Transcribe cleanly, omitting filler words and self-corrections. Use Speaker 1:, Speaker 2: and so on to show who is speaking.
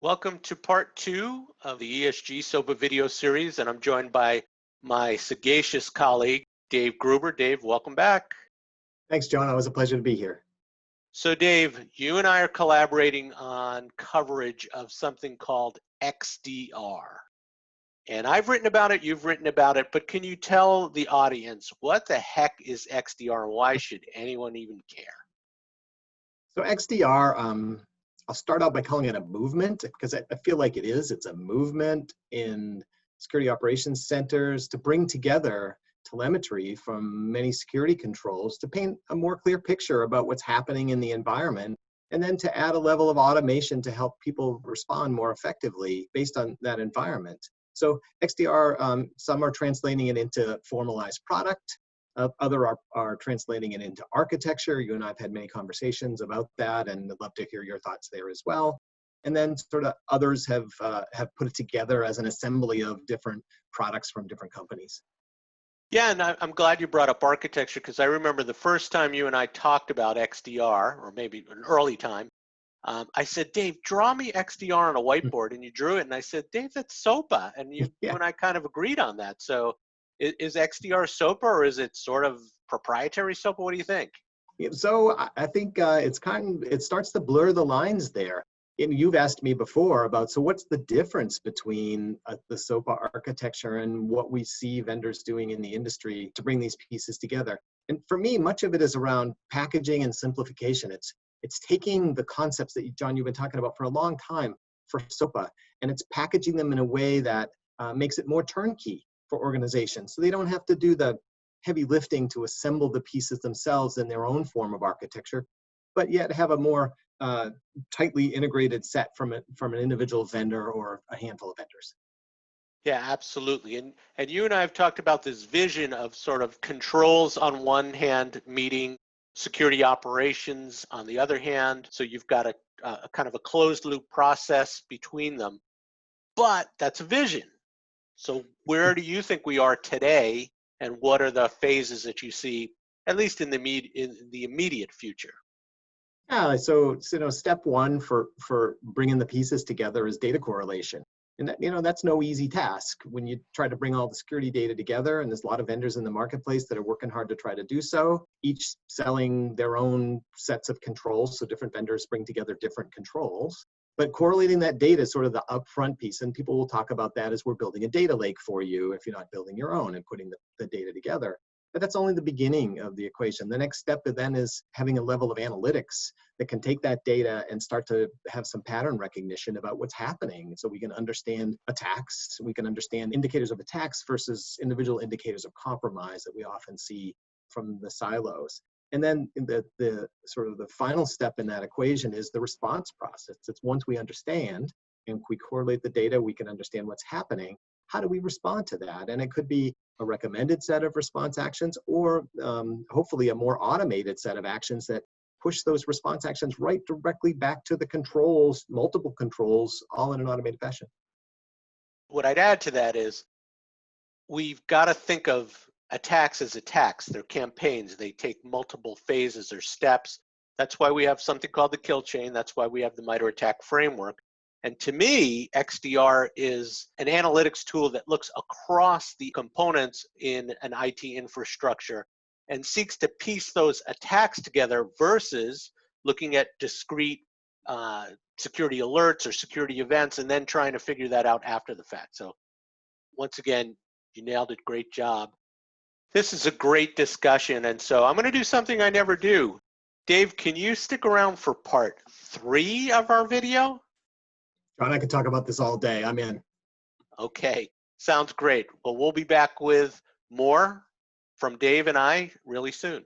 Speaker 1: Welcome to part two of the ESG SOAPA video series, and I'm joined by my sagacious colleague, Dave Gruber. Dave, welcome back.
Speaker 2: Thanks, John. It was a pleasure to be here.
Speaker 1: So Dave, you and I are collaborating on coverage of something called XDR. And I've written about it, you've written about it, but can you tell the audience what the heck is XDR and why should anyone even care?
Speaker 2: So XDR, I'll start out by calling it a movement because I feel like it is. It's a movement in security operations centers to bring together telemetry from many security controls to paint a more clear picture about what's happening in the environment, and then to add a level of automation to help people respond more effectively based on that environment. So XDR, some are translating it into formalized product. Other are translating it into architecture. You and I have had many conversations about that, and I'd love to hear your thoughts there as well. And then sort of others have put it together as an assembly of different products from different companies.
Speaker 1: Yeah, and I'm glad you brought up architecture because I remember the first time you and I talked about XDR, or maybe an early time, I said, Dave, draw me XDR on a whiteboard, and you drew it, and I said, Dave, that's SOAPA, and you
Speaker 2: Yeah.
Speaker 1: and I kind of agreed on that. So is XDR SOAPA, or is it sort of proprietary SOAPA? What do you think?
Speaker 2: Yeah, so I think it starts to blur the lines there. And you've asked me before about, so what's the difference between the SOAPA architecture and what we see vendors doing in the industry to bring these pieces together? And for me, much of it is around packaging and simplification. It's taking the concepts that John, you've been talking about for a long time for SOAPA, and it's packaging them in a way that makes it more turnkey for organizations. So they don't have to do the heavy lifting to assemble the pieces themselves in their own form of architecture, but yet have a more tightly integrated set from an individual vendor or a handful of vendors.
Speaker 1: Yeah, absolutely. And you and I have talked about this vision of sort of controls on one hand meeting security operations on the other hand. So you've got a kind of a closed loop process between them. But that's a vision. So where do you think we are today, and what are the phases that you see, at least in the immediate future?
Speaker 2: Yeah, so step one for bringing the pieces together is data correlation. And that's no easy task when you try to bring all the security data together, and there's a lot of vendors in the marketplace that are working hard to try to do so, each selling their own sets of controls, so different vendors bring together different controls. But correlating that data is sort of the upfront piece, and people will talk about that as we're building a data lake for you if you're not building your own and putting the data together. But that's only the beginning of the equation. The next step then is having a level of analytics that can take that data and start to have some pattern recognition about what's happening. So we can understand attacks, we can understand indicators of attacks versus individual indicators of compromise that we often see from the silos. And then the sort of the final step in that equation is the response process. It's once we understand and we correlate the data, we can understand what's happening. How do we respond to that? And it could be a recommended set of response actions, or hopefully a more automated set of actions that push those response actions right directly back to the controls, multiple controls, all in an automated fashion.
Speaker 1: What I'd add to that is we've got to think of attacks as attacks. They're campaigns. They take multiple phases or steps. That's why we have something called the kill chain. That's why we have the MITRE ATT&CK framework. And to me, XDR is an analytics tool that looks across the components in an IT infrastructure and seeks to piece those attacks together versus looking at discrete security alerts or security events and then trying to figure that out after the fact. So once again, you nailed it. Great job. This is a great discussion. And so I'm going to do something I never do. Dave, can you stick around for part 3 of our video?
Speaker 2: John, I could talk about this all day. I'm in.
Speaker 1: Okay, sounds great. Well, we'll be back with more from Dave and I really soon.